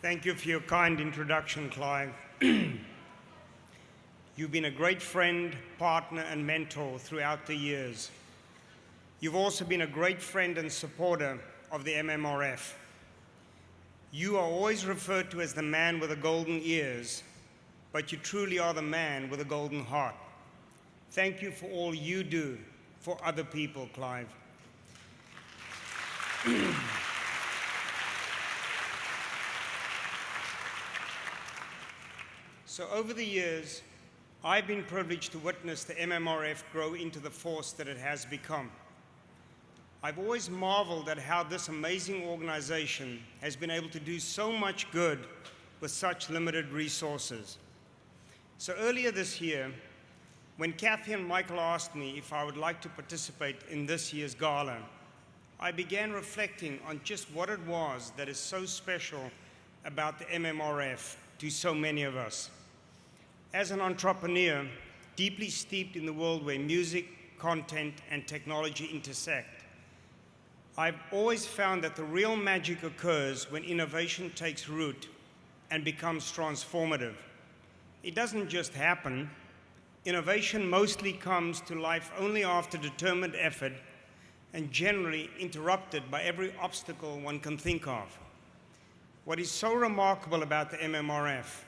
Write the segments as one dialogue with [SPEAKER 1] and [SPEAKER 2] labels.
[SPEAKER 1] Thank you for your kind introduction, Clive. You've been a great friend, partner, and mentor throughout the years. You've also been a great friend and supporter of the MMRF. You are always referred to as the man with the golden ears, but you truly are the man with a golden heart. Thank you for all you do for other people, Clive. So over the years, I've been privileged to witness the MMRF grow into the force that it has become. I've always marveled at how this amazing organization has been able to do so much good with such limited resources. So earlier this year, when Kathy and Michael asked me if I would like to participate in this year's gala, I began reflecting on just what it was that is so special about the MMRF to so many of us. As an entrepreneur, deeply steeped in the world where music, content, and technology intersect, I've always found that the real magic occurs when innovation takes root and becomes transformative. It doesn't just happen. Innovation mostly comes to life only after determined effort and generally interrupted by every obstacle one can think of. What is so remarkable about the MMRF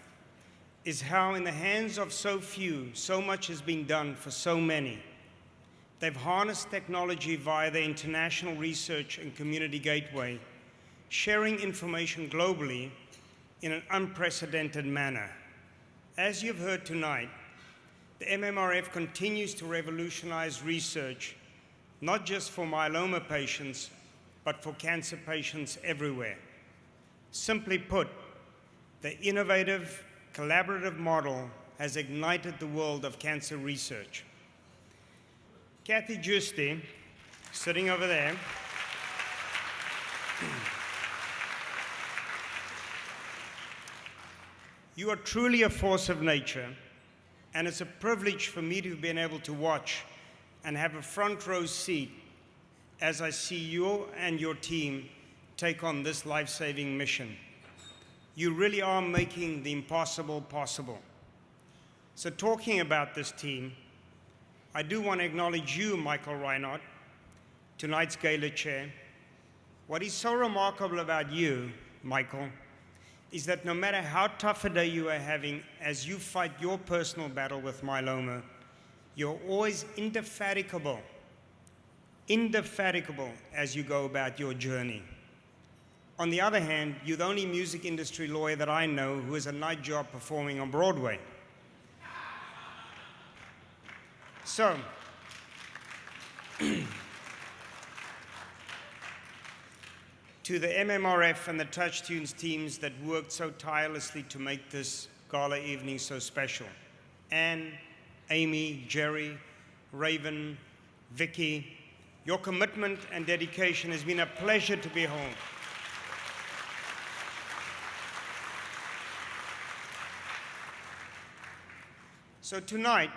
[SPEAKER 1] is how in the hands of so few, so much has been done for so many. They've harnessed technology via the International Research and Community Gateway, sharing information globally in an unprecedented manner. As you've heard tonight, the MMRF continues to revolutionize research, not just for myeloma patients, but for cancer patients everywhere. Simply put, the innovative, collaborative model has ignited the world of cancer research. Kathy Giusti, sitting over there, you are truly a force of nature, and it's a privilege for me to have been able to watch and have a front row seat as I see you and your team take on this life-saving mission. You really are making the impossible possible. So talking about this team, I do want to acknowledge you, Michael Reinhardt, tonight's gala chair. What is so remarkable about you, Michael, is that no matter how tough a day you are having as you fight your personal battle with myeloma, you're always indefatigable as you go about your journey. On the other hand, you're the only music industry lawyer that I know who has a night job performing on Broadway. So, to the MMRF and the TouchTunes teams that worked so tirelessly to make this gala evening so special, Anne, Amy, Jerry, Raven, Vicky, your commitment and dedication has been a pleasure to behold. So tonight,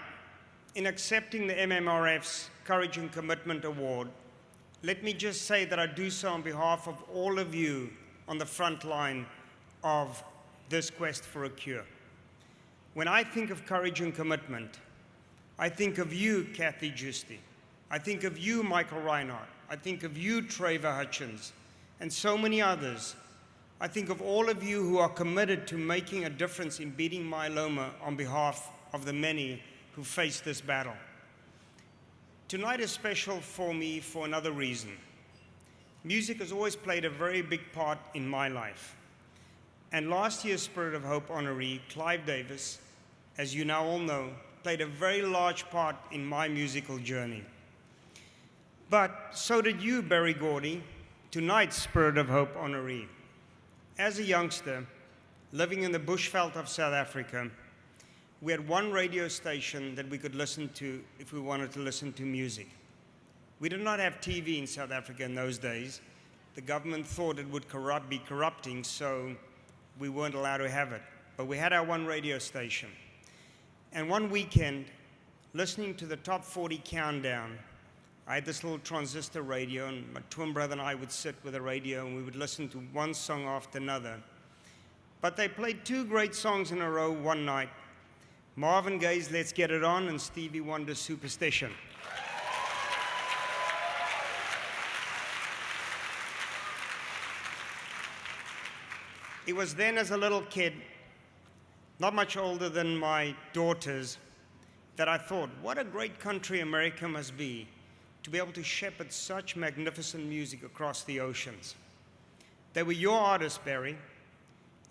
[SPEAKER 1] in accepting the MMRF's Courage and Commitment Award, let me just say that I do so on behalf of all of you on the front line of this quest for a cure. When I think of courage and commitment, I think of you, Kathy Giusti. I think of you, Michael Reinhardt. I think of you, Trevor Hutchins, and so many others. I think of all of you who are committed to making a difference in beating myeloma on behalf of the many who face this battle. Tonight is special for me for another reason. Music has always played a very big part in my life. And last year's Spirit of Hope honoree, Clive Davis, as you now all know, played a very large part in my musical journey. But so did you, Berry Gordy, tonight's Spirit of Hope honoree. As a youngster, living in the bushveld of South Africa, we had one radio station that we could listen to if we wanted to listen to music. We did not have TV in South Africa in those days. The government thought it would be corrupting, so we weren't allowed to have it. But we had our one radio station. And one weekend, listening to the top 40 countdown, I had this little transistor radio, and my twin brother and I would sit with a radio, and we would listen to one song after another. But they played two great songs in a row one night. Marvin Gaye's Let's Get It On and Stevie Wonder's Superstition. It was then, as a little kid, not much older than my daughters, that I thought, what a great country America must be to be able to shepherd such magnificent music across the oceans. They were your artists, Barry,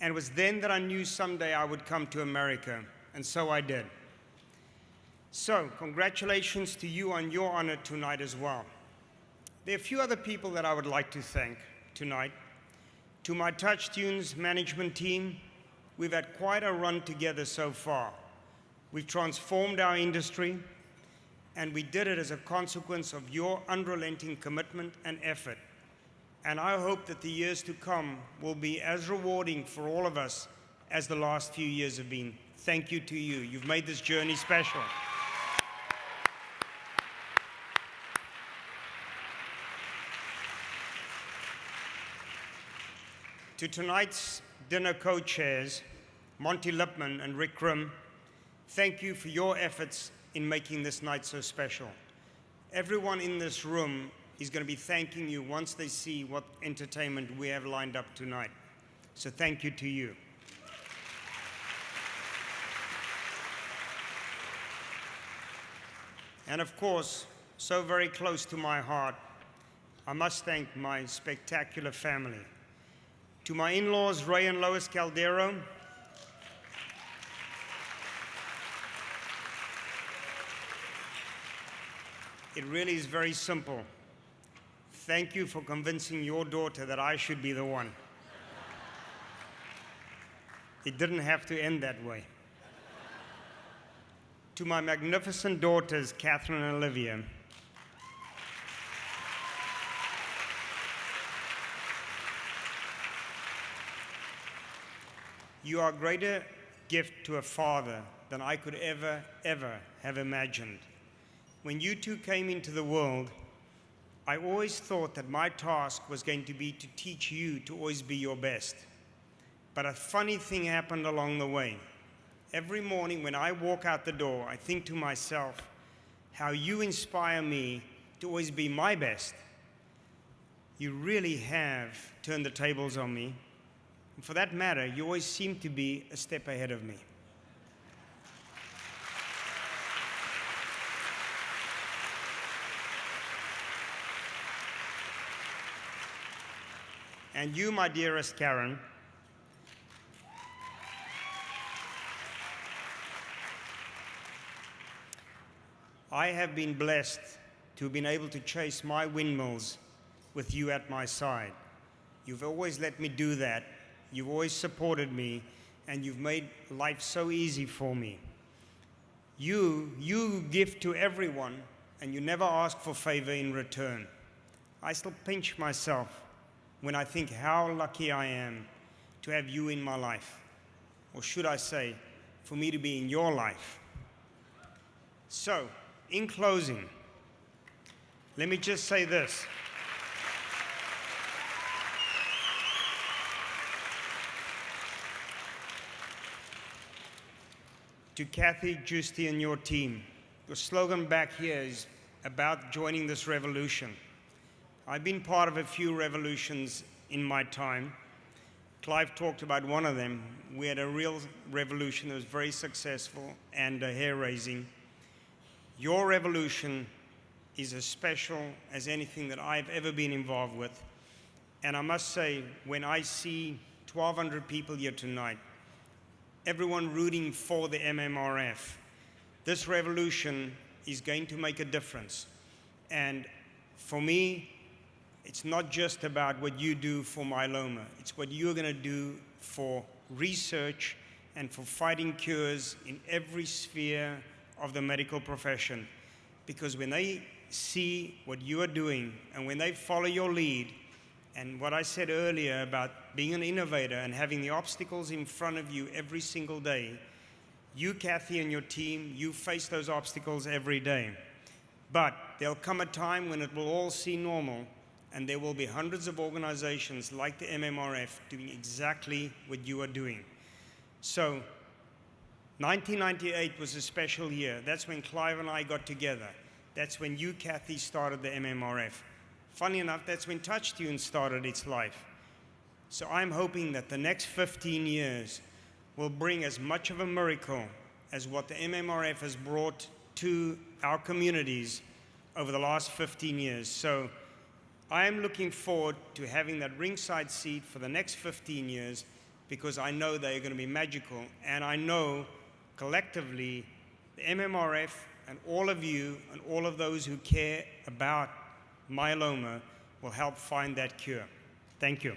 [SPEAKER 1] and it was then that I knew someday I would come to America, and so I did. So, congratulations to you on your honor tonight as well. There are a few other people that I would like to thank tonight. To my Touch Tunes management team, we've had quite a run together so far. We've transformed our industry, and we did it as a consequence of your unrelenting commitment and effort. And I hope that the years to come will be as rewarding for all of us as the last few years have been. Thank you to you. You've made this journey special. To tonight's dinner co-chairs, Monty Lipman and Rick Grimm, thank you for your efforts in making this night so special. Everyone in this room is going to be thanking you once they see what entertainment we have lined up tonight. So thank you to you. And of course, so very close to my heart, I must thank my spectacular family. To my in-laws, Ray and Lois Caldero, it really is very simple. Thank you for convincing your daughter that I should be the one. It didn't have to end that way. To my magnificent daughters, Catherine and Olivia, you are a greater gift to a father than I could ever have imagined. When you two came into the world, I always thought that my task was going to be to teach you to always be your best. But a funny thing happened along the way. Every morning when I walk out the door, I think to myself, how you inspire me to always be my best. You really have turned the tables on me. And for that matter, you always seem to be a step ahead of me. And you, my dearest Karen, I have been blessed to have been able to chase my windmills with you at my side. You've always let me do that. You've always supported me, and you've made life so easy for me. You give to everyone, and you never ask for favor in return. I still pinch myself when I think how lucky I am to have you in my life. Or should I say, for me to be in your life. So, in closing, let me just say this. To Kathy, Justy, and your team, your slogan back here is about joining this revolution. I've been part of a few revolutions in my time. Clive talked about one of them. We had a real revolution that was very successful and hair-raising. Your revolution is as special as anything that I've ever been involved with. And I must say, when I see 1,200 people here tonight, everyone rooting for the MMRF, this revolution is going to make a difference. And for me, it's not just about what you do for myeloma. It's what you're going to do for research and for fighting cures in every sphere of the medical profession. Because when they see what you are doing and when they follow your lead, and what I said earlier about being an innovator and having the obstacles in front of you every single day, you, Kathy, and your team, you face those obstacles every day. But there'll come a time when it will all seem normal, And there will be hundreds of organizations like the MMRF doing exactly what you are doing. So 1998 was a special year. That's when Clive and I got together. That's when you, Kathy, started the MMRF. Funny enough, that's when TouchTunes started its life. So I'm hoping that the next 15 years will bring as much of a miracle as what the MMRF has brought to our communities over the last 15 years. So I am looking forward to having that ringside seat for the next 15 years because I know they are going to be magical, and I know collectively the MMRF and all of you and all of those who care about myeloma will help find that cure. Thank you.